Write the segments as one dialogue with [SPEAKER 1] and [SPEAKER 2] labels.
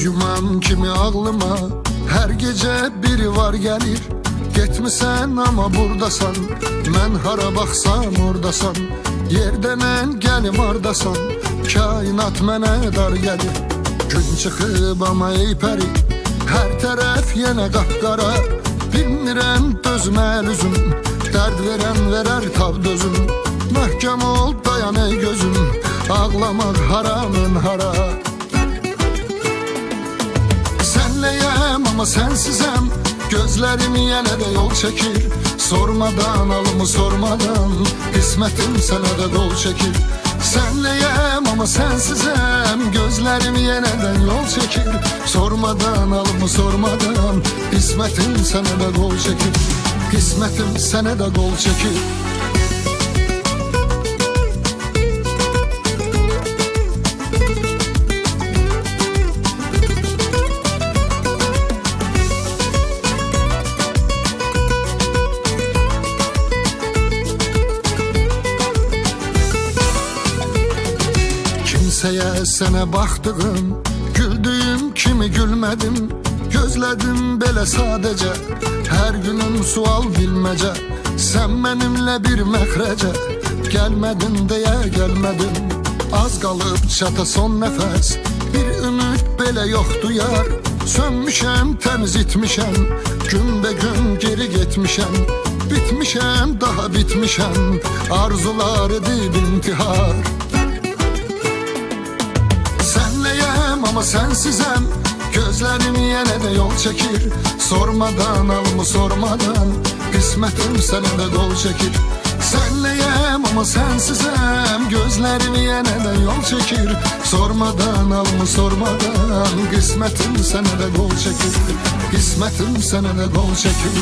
[SPEAKER 1] Güman kimi ağlıma her gece biri var gelir. Getmisən ama buradasan, mən hara baxsam ordasan. Yerdən gəlim ardasan, kainat mənə dar gəlir. Gün çıxıb ama ey pəri, hər tərəf yenə qapqara. Bilmirəm dözüm əl üzüm, dərd verər tab dözüm. Möhkəm ol dayan ey gözüm, ağlamaq haramın hara. Senleyem ama sensizem, gözlerim yine de yol çekir. Sormadan alımı sormadan, kısmetim sana da kol çekir. Senleyem ama sensizem, gözlerim yeniden yol çekir. Sormadan alımı sormadan, kısmetim sana da kol çekir. Kısmetim sana da kol çekir. Kimseye sene baktığım, güldüğüm kimi gülmedim. Gözledim belə sadece, her günüm sual bilmece. Sen benimle bir məxrəcə, gelmedin diye gelmedim. Az kalıp çata son nefes, bir ümit belə yoktu yar. Sönmüşem, temiz itmişem, gün be gün geri gitmişem. Bitmişem, daha bitmişem, arzular edib intihar. Senleyem ama sensizem, gözlerim yine de yol çekir. Sormadan alımı sormadan, kısmetim sana da kol çekir. Senleyem ama sensizem, gözlerim yine de yol çekir. Sormadan alımı sormadan, kısmetim sana da kol çekir. Kısmetim sana da kol çekir.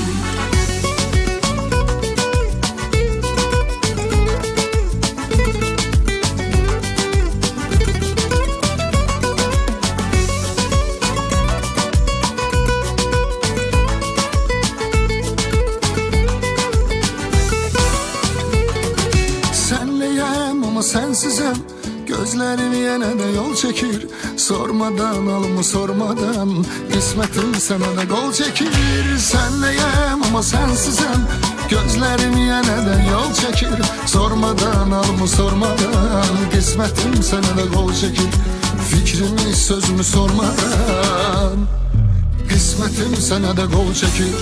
[SPEAKER 1] Ama sensizem, gözlerim yine de yol çekir. Sormadan alımı sormadan, kısmetim sana da kol çekir. Senleyem ama sensizem, gözlerim yine de yol çekir. Sormadan alımı sormadan, kısmetim sana da kol çekir. Fikrimi sözümü sormadan, kısmetim sana da kol çekir.